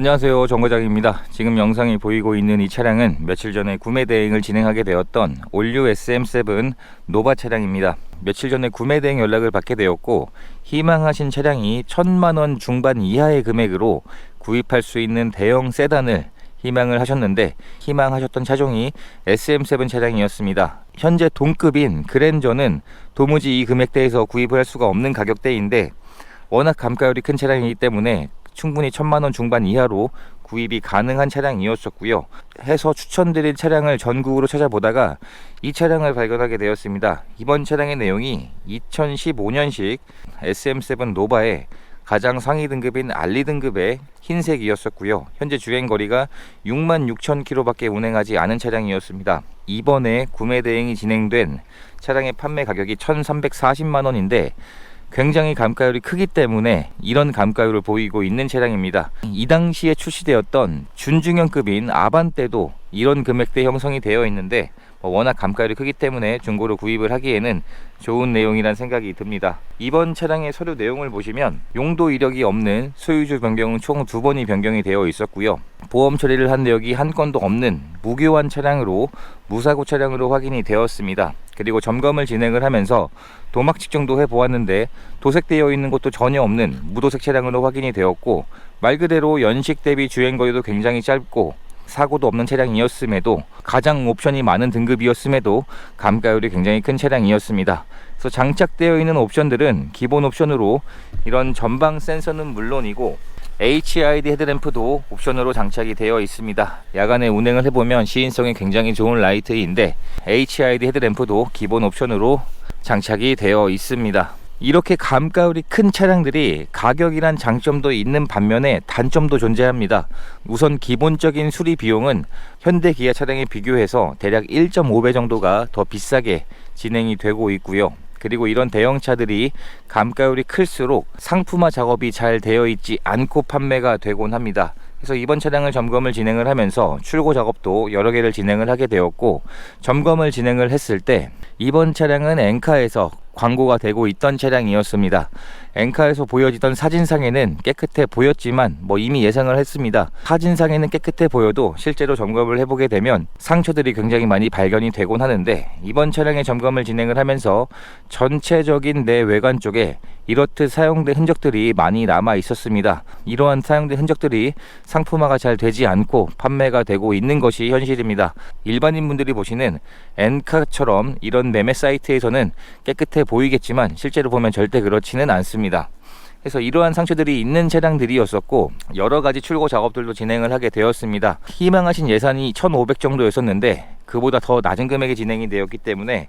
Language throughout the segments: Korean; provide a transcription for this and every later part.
안녕하세요, 정과장입니다. 지금 영상이 보이고 있는 이 차량은 며칠 전에 구매 대행을 진행하게 되었던 올류 SM7 노바 차량입니다. 며칠 전에 구매 대행 연락을 받게 되었고 희망하신 차량이 1000만원 중반 이하의 금액으로 구입할 수 있는 대형 세단을 희망을 하셨는데 희망하셨던 차종이 SM7 차량이었습니다. 현재 동급인 그랜저는 도무지 이 금액대에서 구입을 할 수가 없는 가격대인데 워낙 감가율이 큰 차량이기 때문에 충분히 1000만원 중반 이하로 구입이 가능한 차량이었었고요. 해서 추천드린 차량을 전국으로 찾아보다가 이 차량을 발견하게 되었습니다. 이번 차량의 내용이 2015년식 SM7 노바의 가장 상위 등급인 알리 등급의 흰색이었었고요. 현재 주행거리가 66,000km 밖에 운행하지 않은 차량이었습니다. 이번에 구매 대행이 진행된 차량의 판매 가격이 1340만원인데 굉장히 감가율이 크기 때문에 이런 감가율을 보이고 있는 차량입니다. 이 당시에 출시되었던 준중형급인 아반떼도 이런 금액대 형성이 되어 있는데 워낙 감가율이 크기 때문에 중고로 구입을 하기에는 좋은 내용이란 생각이 듭니다. 이번 차량의 서류 내용을 보시면 용도 이력이 없는 소유주 변경은 총 2번이 변경이 되어 있었고요. 보험 처리를 한 내역이 한 건도 없는 무교환 차량으로 무사고 차량으로 확인이 되었습니다. 그리고 점검을 진행을 하면서 도막 측정도 해보았는데 도색되어 있는 것도 전혀 없는 무도색 차량으로 확인이 되었고 말 그대로 연식 대비 주행거리도 굉장히 짧고 사고도 없는 차량이었음에도 가장 옵션이 많은 등급이었음에도 감가율이 굉장히 큰 차량이었습니다. 그래서 장착되어 있는 옵션들은 기본 옵션으로 이런 전방 센서는 물론이고 HID 헤드램프도 옵션으로 장착이 되어 있습니다. 야간에 운행을 해보면 시인성이 굉장히 좋은 라이트인데 HID 헤드램프도 기본 옵션으로 장착이 되어 있습니다. 이렇게 감가율이 큰 차량들이 가격이란 장점도 있는 반면에 단점도 존재합니다. 우선 기본적인 수리 비용은 현대 기아 차량에 비교해서 대략 1.5배 정도가 더 비싸게 진행이 되고 있고요. 그리고 이런 대형차들이 감가율이 클수록 상품화 작업이 잘 되어 있지 않고 판매가 되곤 합니다. 그래서 이번 차량을 점검을 진행을 하면서 출고 작업도 여러 개를 진행을 하게 되었고 점검을 진행을 했을 때 이번 차량은 엔카에서 광고가 되고 있던 차량이었습니다. 엔카에서 보여지던 사진상에는 깨끗해 보였지만 이미 예상을 했습니다. 사진상에는 깨끗해 보여도 실제로 점검을 해보게 되면 상처들이 굉장히 많이 발견이 되곤 하는데 이번 차량의 점검을 진행을 하면서 전체적인 내 외관 쪽에 이렇듯 사용된 흔적들이 많이 남아 있었습니다. 이러한 사용된 흔적들이 상품화가 잘 되지 않고 판매가 되고 있는 것이 현실입니다. 일반인 분들이 보시는 엔카처럼 이런 매매 사이트에서는 깨끗해 보이겠지만 실제로 보면 절대 그렇지는 않습니다. 그래서 이러한 상처들이 있는 차량들이었었고 여러 가지 출고 작업들도 진행을 하게 되었습니다. 희망하신 예산이 1,500 정도였었는데 그보다 더 낮은 금액이 진행이 되었기 때문에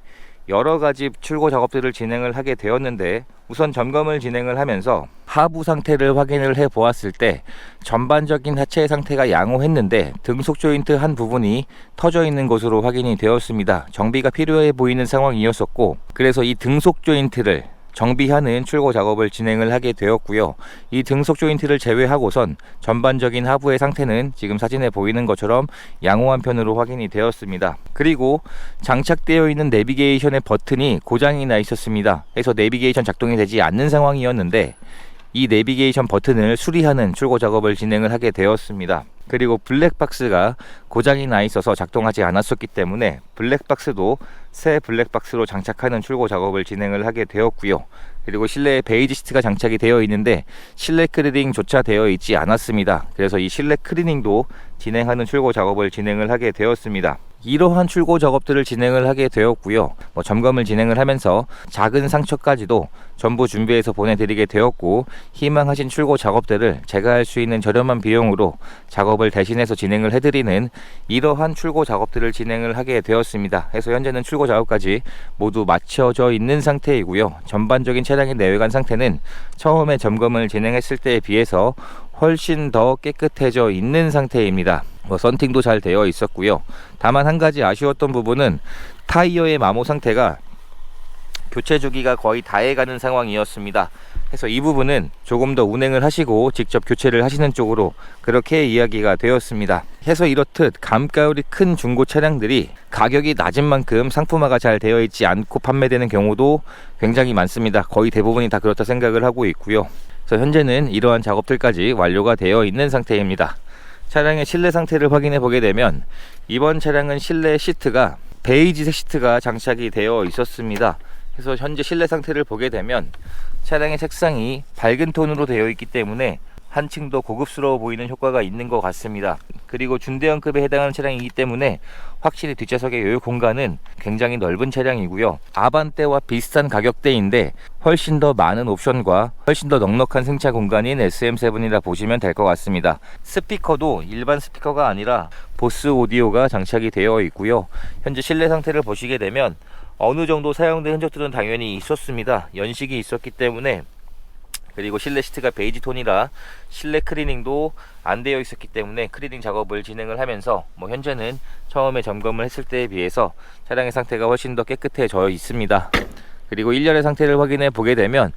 여러 가지 출고 작업들을 진행을 하게 되었는데 우선 점검을 진행을 하면서 하부 상태를 확인을 해 보았을 때 전반적인 하체 상태가 양호했는데 등속 조인트 한 부분이 터져 있는 것으로 확인이 되었습니다. 정비가 필요해 보이는 상황이었었고 그래서 이 등속 조인트를 정비하는 출고 작업을 진행을 하게 되었고요. 이 등속 조인트를 제외하고선 전반적인 하부의 상태는 지금 사진에 보이는 것처럼 양호한 편으로 확인이 되었습니다. 그리고 장착되어 있는 내비게이션의 버튼이 고장이 나 있었습니다. 그래서 내비게이션 작동이 되지 않는 상황이었는데 이 내비게이션 버튼을 수리하는 출고 작업을 진행을 하게 되었습니다. 그리고 블랙박스가 고장이 나 있어서 작동하지 않았었기 때문에 블랙박스도 새 블랙박스로 장착하는 출고 작업을 진행을 하게 되었고요. 그리고 실내에 베이지 시트가 장착이 되어 있는데 실내 클리닝조차 되어 있지 않았습니다. 그래서 이 실내 클리닝도 진행하는 출고 작업을 진행을 하게 되었습니다. 이러한 출고 작업들을 진행을 하게 되었고요. 점검을 진행을 하면서 작은 상처까지도 전부 준비해서 보내드리게 되었고 희망하신 출고 작업들을 제가 할 수 있는 저렴한 비용으로 작업을 대신해서 진행을 해드리는 이러한 출고 작업들을 진행을 하게 되었습니다. 그래서 현재는 출고 작업까지 모두 마쳐져 있는 상태이고요. 전반적인 차량의 내외관 상태는 처음에 점검을 진행했을 때에 비해서 훨씬 더 깨끗해져 있는 상태입니다. 썬팅도 잘 되어 있었고요. 다만 한 가지 아쉬웠던 부분은 타이어의 마모 상태가 교체 주기가 거의 다 해가는 상황이었습니다. 그래서 이 부분은 조금 더 운행을 하시고 직접 교체를 하시는 쪽으로 그렇게 이야기가 되었습니다. 해서 이렇듯 감가율이 큰 중고 차량들이 가격이 낮은 만큼 상품화가 잘 되어 있지 않고 판매되는 경우도 굉장히 많습니다. 거의 대부분이 다 그렇다 생각을 하고 있고요. 그래서 현재는 이러한 작업들까지 완료가 되어 있는 상태입니다. 차량의 실내 상태를 확인해 보게 되면 이번 차량은 실내 시트가 베이지색 시트가 장착이 되어 있었습니다. 그래서 현재 실내 상태를 보게 되면 차량의 색상이 밝은 톤으로 되어 있기 때문에 한층 더 고급스러워 보이는 효과가 있는 것 같습니다. 그리고 중대형급에 해당하는 차량이기 때문에 확실히 뒷좌석의 여유 공간은 굉장히 넓은 차량이고요. 아반떼와 비슷한 가격대인데 훨씬 더 많은 옵션과 훨씬 더 넉넉한 승차 공간인 SM7이라 보시면 될 것 같습니다. 스피커도 일반 스피커가 아니라 보스 오디오가 장착이 되어 있고요. 현재 실내 상태를 보시게 되면 어느 정도 사용된 흔적들은 당연히 있었습니다. 연식이 있었기 때문에, 그리고 실내 시트가 베이지 톤이라 실내 클리닝도 안 되어 있었기 때문에 클리닝 작업을 진행을 하면서 현재는 처음에 점검을 했을 때에 비해서 차량의 상태가 훨씬 더 깨끗해져 있습니다. 그리고 1열의 상태를 확인해 보게 되면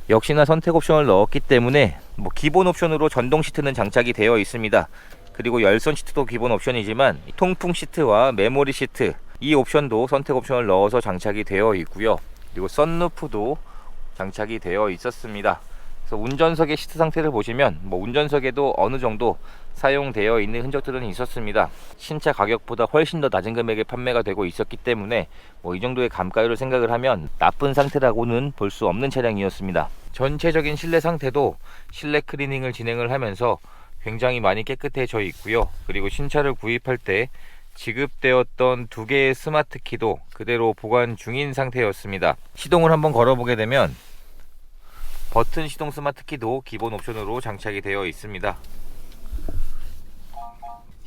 역시나 선택 옵션을 넣었기 때문에 기본 옵션으로 전동 시트는 장착이 되어 있습니다. 그리고 열선 시트도 기본 옵션이지만 통풍 시트와 메모리 시트, 이 옵션도 선택 옵션을 넣어서 장착이 되어 있고요. 그리고 썬루프도 장착이 되어 있었습니다. 그래서 운전석의 시트 상태를 보시면 운전석에도 어느 정도 사용되어 있는 흔적들은 있었습니다. 신차 가격보다 훨씬 더 낮은 금액에 판매가 되고 있었기 때문에 이 정도의 감가율을 생각을 하면 나쁜 상태라고는 볼 수 없는 차량이었습니다. 전체적인 실내 상태도 실내 클리닝을 진행을 하면서 굉장히 많이 깨끗해져 있고요. 그리고 신차를 구입할 때 지급되었던 2개의 스마트 키도 그대로 보관 중인 상태였습니다. 시동을 한번 걸어보게 되면 버튼 시동 스마트 키도 기본 옵션으로 장착이 되어 있습니다.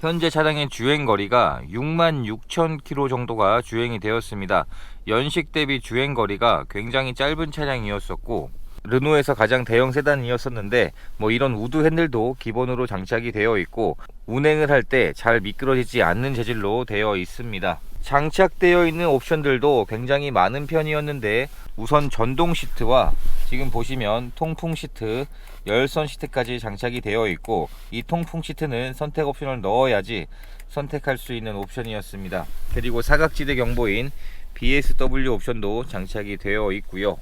현재 차량의 주행거리가 66,000km 정도가 주행이 되었습니다. 연식 대비 주행거리가 굉장히 짧은 차량이었었고, 르노에서 가장 대형 세단이었었는데 이런 우드 핸들도 기본으로 장착이 되어 있고 운행을 할 때 잘 미끄러지지 않는 재질로 되어 있습니다. 장착되어 있는 옵션들도 굉장히 많은 편이었는데 우선 전동 시트와 지금 보시면 통풍 시트, 열선 시트까지 장착이 되어 있고, 이 통풍 시트는 선택 옵션을 넣어야지 선택할 수 있는 옵션이었습니다. 그리고 사각지대 경보인 BSW 옵션도 장착이 되어 있고요.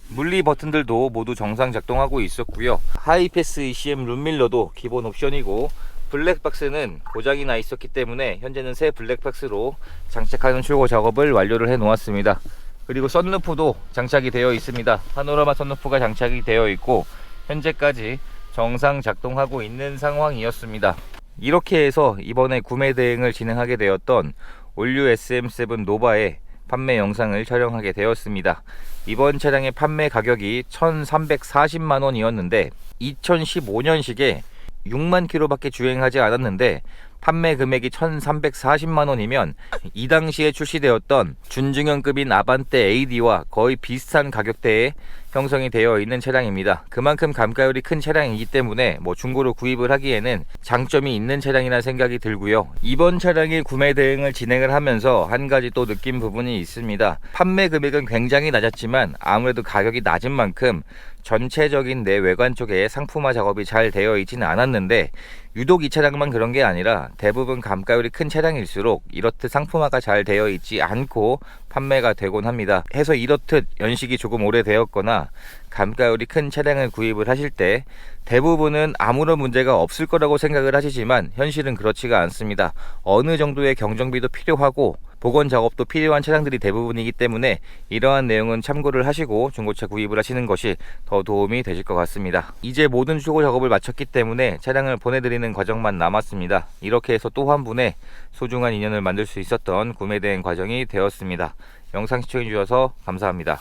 물리 버튼들도 모두 정상 작동하고 있었고요. 하이패스 ECM 룸밀러도 기본 옵션이고, 블랙박스는 고장이 나 있었기 때문에 현재는 새 블랙박스로 장착하는 출고 작업을 완료를 해 놓았습니다. 그리고 썬루프도 장착이 되어 있습니다. 파노라마 썬루프가 장착이 되어 있고 현재까지 정상 작동하고 있는 상황이었습니다. 이렇게 해서 이번에 구매 대행을 진행하게 되었던 올류 SM7 노바의 판매 영상을 촬영하게 되었습니다. 이번 차량의 판매 가격이 1,340만원이었는데 2015년식에 6만 킬로밖에 주행하지 않았는데 판매 금액이 1,340만원이면 이 당시에 출시되었던 준중형급인 아반떼 AD와 거의 비슷한 가격대에 형성이 되어 있는 차량입니다. 그만큼 감가율이 큰 차량이기 때문에 중고로 구입을 하기에는 장점이 있는 차량이라 생각이 들고요. 이번 차량의 구매 대행을 진행을 하면서 한 가지 또 느낀 부분이 있습니다. 판매 금액은 굉장히 낮았지만 아무래도 가격이 낮은 만큼 전체적인 내 외관 쪽에 상품화 작업이 잘 되어 있지는 않았는데, 유독 이 차량만 그런 게 아니라 대부분 감가율이 큰 차량일수록 이렇듯 상품화가 잘 되어 있지 않고 판매가 되곤 합니다. 해서 이렇듯 연식이 조금 오래되었거나 감가율이 큰 차량을 구입을 하실 때 대부분은 아무런 문제가 없을 거라고 생각을 하시지만 현실은 그렇지가 않습니다. 어느 정도의 경정비도 필요하고 복원 작업도 필요한 차량들이 대부분이기 때문에 이러한 내용은 참고를 하시고 중고차 구입을 하시는 것이 더 도움이 되실 것 같습니다. 이제 모든 출고 작업을 마쳤기 때문에 차량을 보내드리는 과정만 남았습니다. 이렇게 해서 또 한 분의 소중한 인연을 만들 수 있었던 구매 대행 과정이 되었습니다. 영상 시청해 주셔서 감사합니다.